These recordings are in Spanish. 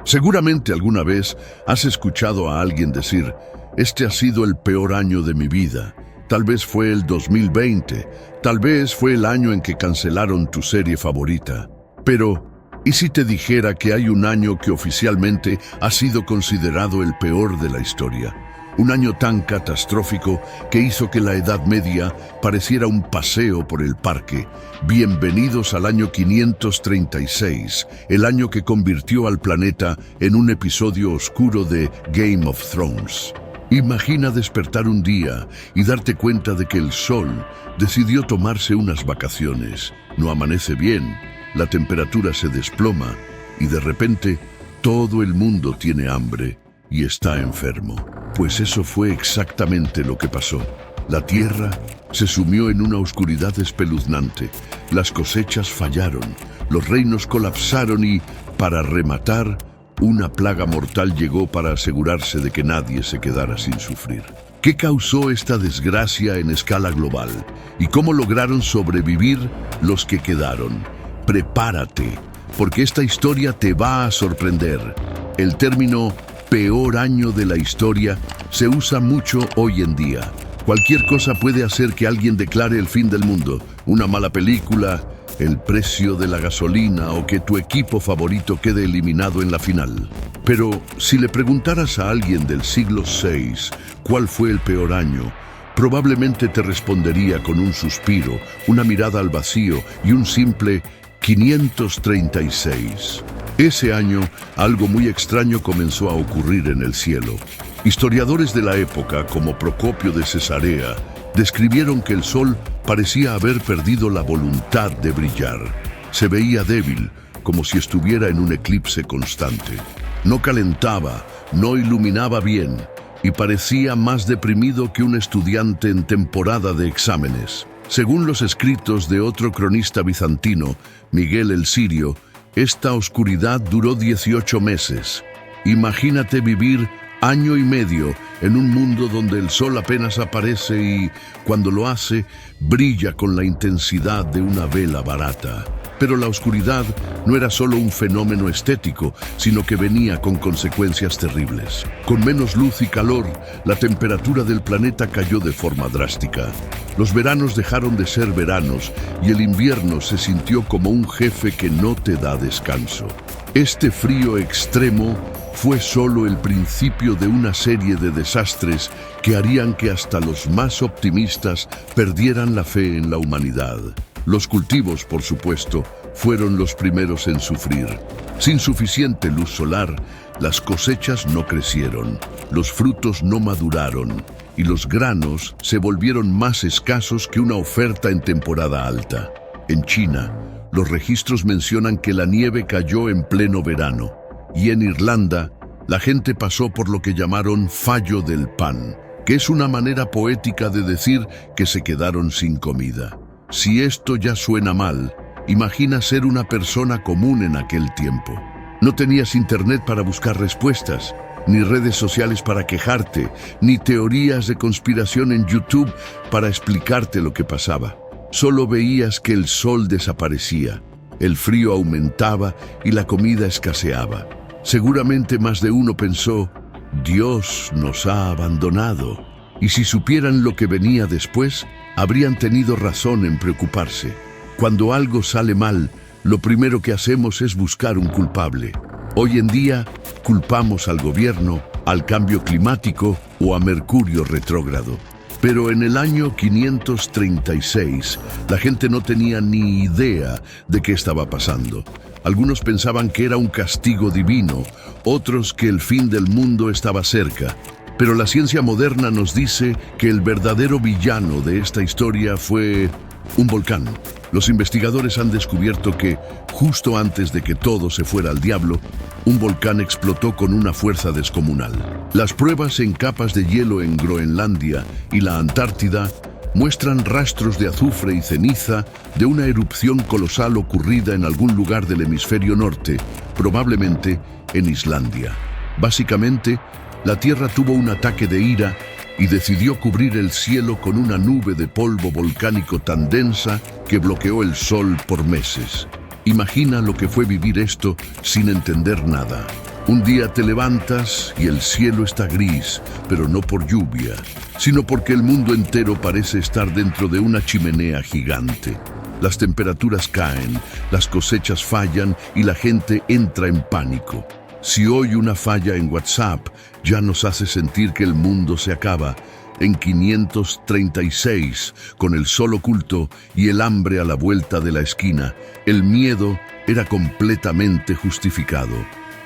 Seguramente alguna vez has escuchado a alguien decir, este ha sido el peor año de mi vida. Tal vez fue el 2020, tal vez fue el año en que cancelaron tu serie favorita. Pero, ¿y si te dijera que hay un año que oficialmente ha sido considerado el peor de la historia? Un año tan catastrófico que hizo que la Edad Media pareciera un paseo por el parque. Bienvenidos al año 536, el año que convirtió al planeta en un episodio oscuro de Game of Thrones. Imagina despertar un día y darte cuenta de que el sol decidió tomarse unas vacaciones. No amanece bien, la temperatura se desploma y de repente todo el mundo tiene hambre y está enfermo. Pues eso fue exactamente lo que pasó. La tierra se sumió en una oscuridad espeluznante. Las cosechas fallaron, los reinos colapsaron y, para rematar, una plaga mortal llegó para asegurarse de que nadie se quedara sin sufrir. ¿Qué causó esta desgracia en escala global? ¿Y cómo lograron sobrevivir los que quedaron? Prepárate, porque esta historia te va a sorprender. El término peor año de la historia se usa mucho hoy en día. Cualquier cosa puede hacer que alguien declare el fin del mundo. Una mala película, el precio de la gasolina o que tu equipo favorito quede eliminado en la final. Pero si le preguntaras a alguien del siglo VI cuál fue el peor año, probablemente te respondería con un suspiro, una mirada al vacío y un simple 536. Ese año, algo muy extraño comenzó a ocurrir en el cielo. Historiadores de la época, como Procopio de Cesarea, describieron que el sol parecía haber perdido la voluntad de brillar. Se veía débil, como si estuviera en un eclipse constante. No calentaba, no iluminaba bien, y parecía más deprimido que un estudiante en temporada de exámenes. Según los escritos de otro cronista bizantino, Miguel el Sirio, esta oscuridad duró 18 meses. Imagínate vivir año y medio en un mundo donde el sol apenas aparece y, cuando lo hace, brilla con la intensidad de una vela barata. Pero la oscuridad no era solo un fenómeno estético, sino que venía con consecuencias terribles. Con menos luz y calor, la temperatura del planeta cayó de forma drástica. Los veranos dejaron de ser veranos y el invierno se sintió como un jefe que no te da descanso. Este frío extremo fue solo el principio de una serie de desastres que harían que hasta los más optimistas perdieran la fe en la humanidad. Los cultivos, por supuesto, fueron los primeros en sufrir. Sin suficiente luz solar, las cosechas no crecieron, los frutos no maduraron y los granos se volvieron más escasos que una oferta en temporada alta. En China, los registros mencionan que la nieve cayó en pleno verano y en Irlanda, la gente pasó por lo que llamaron fallo del pan, que es una manera poética de decir que se quedaron sin comida. Si esto ya suena mal, imagina ser una persona común en aquel tiempo. No tenías internet para buscar respuestas, ni redes sociales para quejarte, ni teorías de conspiración en YouTube para explicarte lo que pasaba. Solo veías que el sol desaparecía, el frío aumentaba y la comida escaseaba. Seguramente más de uno pensó, Dios nos ha abandonado. Y si supieran lo que venía después, habrían tenido razón en preocuparse. Cuando algo sale mal, lo primero que hacemos es buscar un culpable. Hoy en día, culpamos al gobierno, al cambio climático o a Mercurio retrógrado. Pero en el año 536, la gente no tenía ni idea de qué estaba pasando. Algunos pensaban que era un castigo divino, otros que el fin del mundo estaba cerca. Pero la ciencia moderna nos dice que el verdadero villano de esta historia fue un volcán. Los investigadores han descubierto que, justo antes de que todo se fuera al diablo, un volcán explotó con una fuerza descomunal. Las pruebas en capas de hielo en Groenlandia y la Antártida muestran rastros de azufre y ceniza de una erupción colosal ocurrida en algún lugar del hemisferio norte, probablemente en Islandia. Básicamente, la Tierra tuvo un ataque de ira y decidió cubrir el cielo con una nube de polvo volcánico tan densa que bloqueó el sol por meses. Imagina lo que fue vivir esto sin entender nada. Un día te levantas y el cielo está gris, pero no por lluvia, sino porque el mundo entero parece estar dentro de una chimenea gigante. Las temperaturas caen, las cosechas fallan y la gente entra en pánico. Si hoy una falla en WhatsApp ya nos hace sentir que el mundo se acaba, en 536, con el sol oculto y el hambre a la vuelta de la esquina, el miedo era completamente justificado.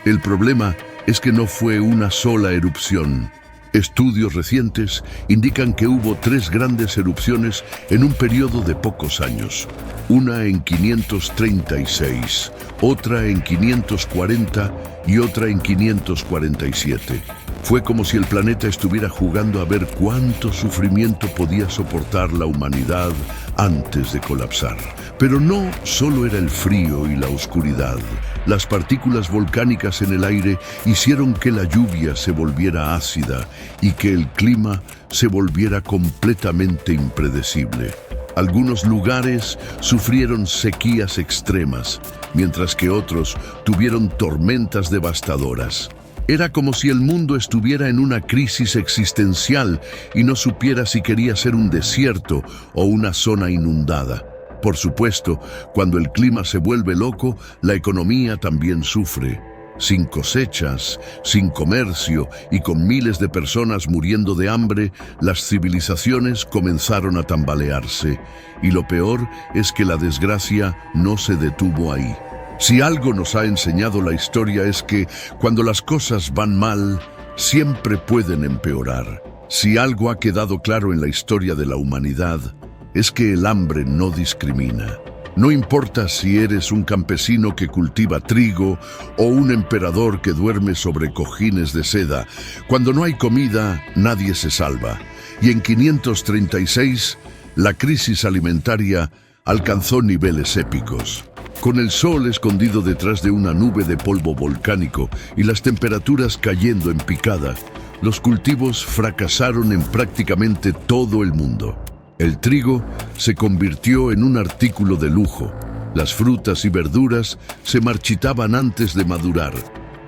El problema es que no fue una sola erupción. Estudios recientes indican que hubo 3 grandes erupciones en un periodo de pocos años. Una en 536, otra en 540 y otra en 547. Fue como si el planeta estuviera jugando a ver cuánto sufrimiento podía soportar la humanidad antes de colapsar. Pero no solo era el frío y la oscuridad. Las partículas volcánicas en el aire hicieron que la lluvia se volviera ácida y que el clima se volviera completamente impredecible. Algunos lugares sufrieron sequías extremas, mientras que otros tuvieron tormentas devastadoras. Era como si el mundo estuviera en una crisis existencial y no supiera si quería ser un desierto o una zona inundada. Por supuesto, cuando el clima se vuelve loco, la economía también sufre. Sin cosechas, sin comercio y con miles de personas muriendo de hambre, las civilizaciones comenzaron a tambalearse. Y lo peor es que la desgracia no se detuvo ahí. Si algo nos ha enseñado la historia es que cuando las cosas van mal, siempre pueden empeorar. Si algo ha quedado claro en la historia de la humanidad, es que el hambre no discrimina. No importa si eres un campesino que cultiva trigo o un emperador que duerme sobre cojines de seda. Cuando no hay comida, nadie se salva. Y en 536, la crisis alimentaria alcanzó niveles épicos. Con el sol escondido detrás de una nube de polvo volcánico y las temperaturas cayendo en picada, los cultivos fracasaron en prácticamente todo el mundo. El trigo se convirtió en un artículo de lujo, las frutas y verduras se marchitaban antes de madurar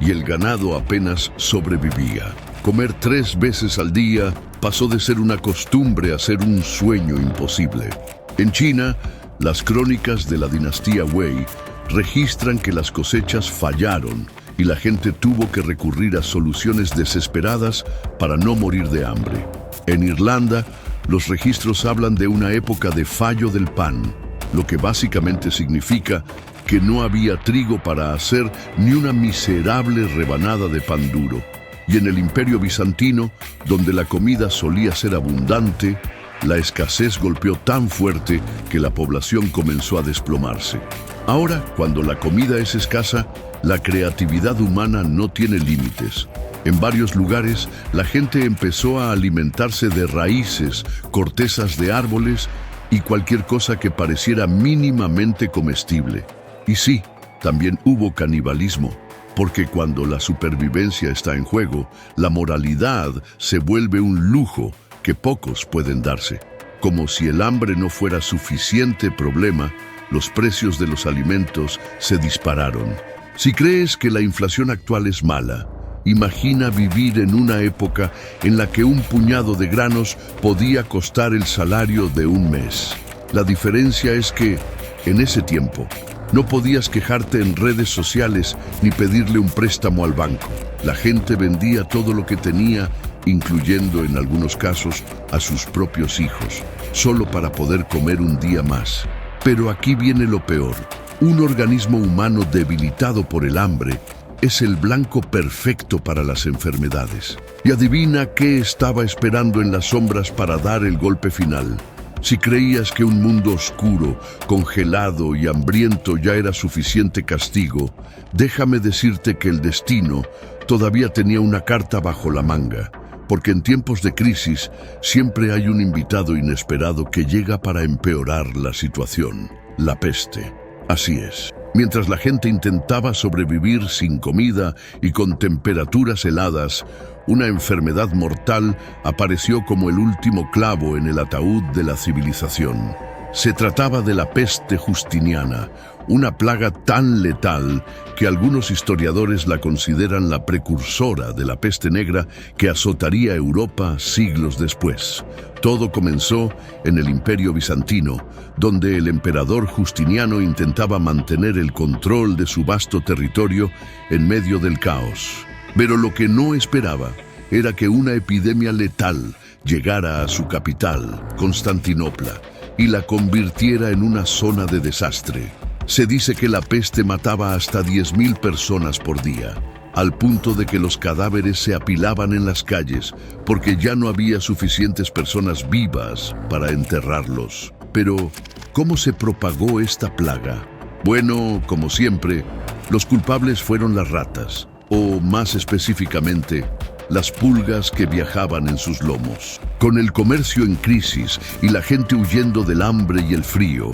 y el ganado apenas sobrevivía. Comer 3 veces al día pasó de ser una costumbre a ser un sueño imposible. En China, las crónicas de la dinastía Wei registran que las cosechas fallaron y la gente tuvo que recurrir a soluciones desesperadas para no morir de hambre. En Irlanda, los registros hablan de una época de fallo del pan, lo que básicamente significa que no había trigo para hacer ni una miserable rebanada de pan duro. Y en el Imperio Bizantino, donde la comida solía ser abundante, la escasez golpeó tan fuerte que la población comenzó a desplomarse. Ahora, cuando la comida es escasa, la creatividad humana no tiene límites. En varios lugares, la gente empezó a alimentarse de raíces, cortezas de árboles y cualquier cosa que pareciera mínimamente comestible. Y sí, también hubo canibalismo, porque cuando la supervivencia está en juego, la moralidad se vuelve un lujo que pocos pueden darse. Como si el hambre no fuera suficiente problema, los precios de los alimentos se dispararon. Si crees que la inflación actual es mala, imagina vivir en una época en la que un puñado de granos podía costar el salario de un mes. La diferencia es que, en ese tiempo, no podías quejarte en redes sociales ni pedirle un préstamo al banco. La gente vendía todo lo que tenía, incluyendo en algunos casos a sus propios hijos, solo para poder comer un día más. Pero aquí viene lo peor. Un organismo humano debilitado por el hambre es el blanco perfecto para las enfermedades. Y adivina qué estaba esperando en las sombras para dar el golpe final. Si creías que un mundo oscuro, congelado y hambriento ya era suficiente castigo, déjame decirte que el destino todavía tenía una carta bajo la manga. Porque en tiempos de crisis siempre hay un invitado inesperado que llega para empeorar la situación: la peste. Así es. Mientras la gente intentaba sobrevivir sin comida y con temperaturas heladas, una enfermedad mortal apareció como el último clavo en el ataúd de la civilización. Se trataba de la peste justiniana, una plaga tan letal que algunos historiadores la consideran la precursora de la peste negra que azotaría Europa siglos después. Todo comenzó en el Imperio Bizantino, donde el emperador Justiniano intentaba mantener el control de su vasto territorio en medio del caos. Pero lo que no esperaba era que una epidemia letal llegara a su capital, Constantinopla, y la convirtiera en una zona de desastre. Se dice que la peste mataba hasta 10.000 personas por día, al punto de que los cadáveres se apilaban en las calles porque ya no había suficientes personas vivas para enterrarlos. Pero, ¿cómo se propagó esta plaga? Bueno, como siempre, los culpables fueron las ratas, o más específicamente, las pulgas que viajaban en sus lomos. Con el comercio en crisis y la gente huyendo del hambre y el frío,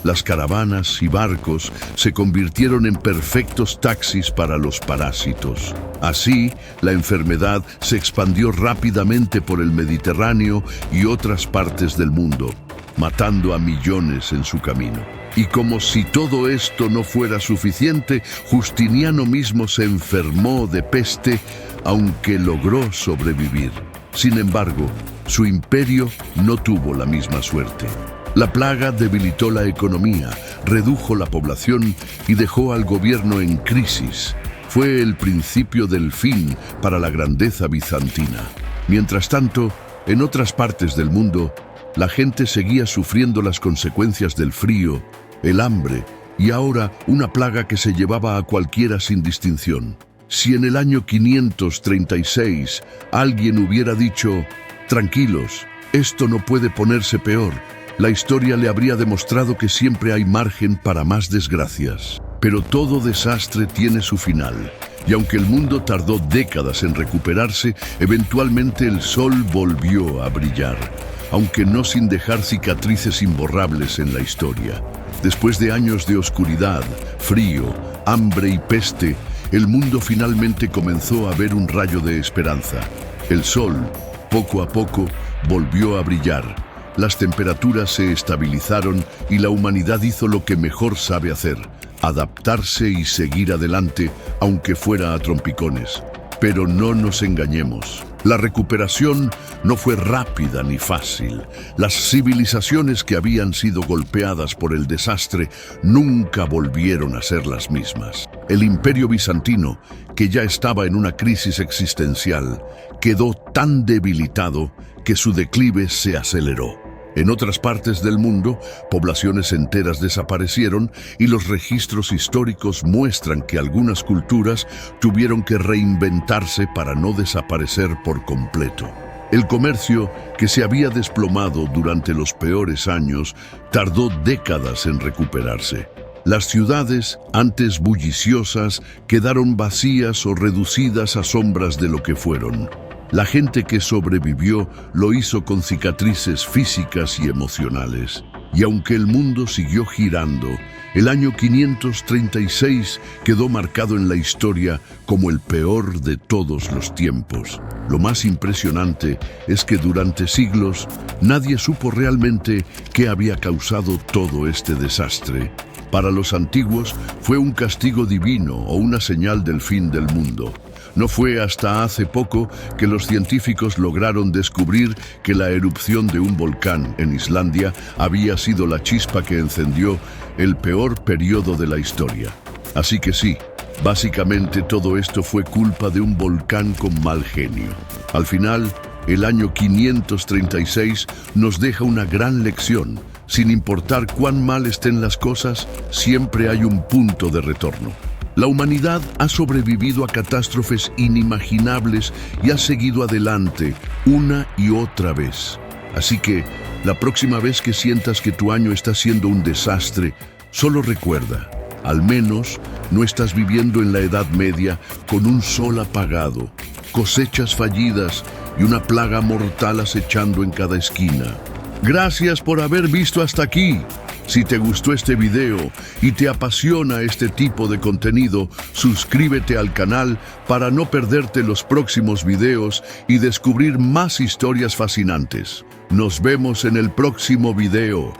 las caravanas y barcos se convirtieron en perfectos taxis para los parásitos. Así, la enfermedad se expandió rápidamente por el Mediterráneo y otras partes del mundo, matando a millones en su camino. Y como si todo esto no fuera suficiente, Justiniano mismo se enfermó de peste, aunque logró sobrevivir. Sin embargo, su imperio no tuvo la misma suerte. La plaga debilitó la economía, redujo la población y dejó al gobierno en crisis. Fue el principio del fin para la grandeza bizantina. Mientras tanto, en otras partes del mundo, la gente seguía sufriendo las consecuencias del frío, el hambre y ahora una plaga que se llevaba a cualquiera sin distinción. Si en el año 536 alguien hubiera dicho, tranquilos, esto no puede ponerse peor, la historia le habría demostrado que siempre hay margen para más desgracias. Pero todo desastre tiene su final, y aunque el mundo tardó décadas en recuperarse, eventualmente el sol volvió a brillar, aunque no sin dejar cicatrices imborrables en la historia. Después de años de oscuridad, frío, hambre y peste, el mundo finalmente comenzó a ver un rayo de esperanza. El sol, poco a poco, volvió a brillar. Las temperaturas se estabilizaron y la humanidad hizo lo que mejor sabe hacer: adaptarse y seguir adelante, aunque fuera a trompicones. Pero no nos engañemos. La recuperación no fue rápida ni fácil. Las civilizaciones que habían sido golpeadas por el desastre nunca volvieron a ser las mismas. El Imperio Bizantino, que ya estaba en una crisis existencial, quedó tan debilitado que su declive se aceleró. En otras partes del mundo, poblaciones enteras desaparecieron y los registros históricos muestran que algunas culturas tuvieron que reinventarse para no desaparecer por completo. El comercio, que se había desplomado durante los peores años, tardó décadas en recuperarse. Las ciudades, antes bulliciosas, quedaron vacías o reducidas a sombras de lo que fueron. La gente que sobrevivió lo hizo con cicatrices físicas y emocionales. Y aunque el mundo siguió girando, el año 536 quedó marcado en la historia como el peor de todos los tiempos. Lo más impresionante es que durante siglos nadie supo realmente qué había causado todo este desastre. Para los antiguos fue un castigo divino o una señal del fin del mundo. No fue hasta hace poco que los científicos lograron descubrir que la erupción de un volcán en Islandia había sido la chispa que encendió el peor periodo de la historia. Así que sí, básicamente todo esto fue culpa de un volcán con mal genio. Al final, el año 536 nos deja una gran lección. Sin importar cuán mal estén las cosas, siempre hay un punto de retorno. La humanidad ha sobrevivido a catástrofes inimaginables y ha seguido adelante una y otra vez. Así que, la próxima vez que sientas que tu año está siendo un desastre, solo recuerda, al menos no estás viviendo en la Edad Media con un sol apagado, cosechas fallidas y una plaga mortal acechando en cada esquina. Gracias por haber visto hasta aquí. Si te gustó este video y te apasiona este tipo de contenido, suscríbete al canal para no perderte los próximos videos y descubrir más historias fascinantes. Nos vemos en el próximo video.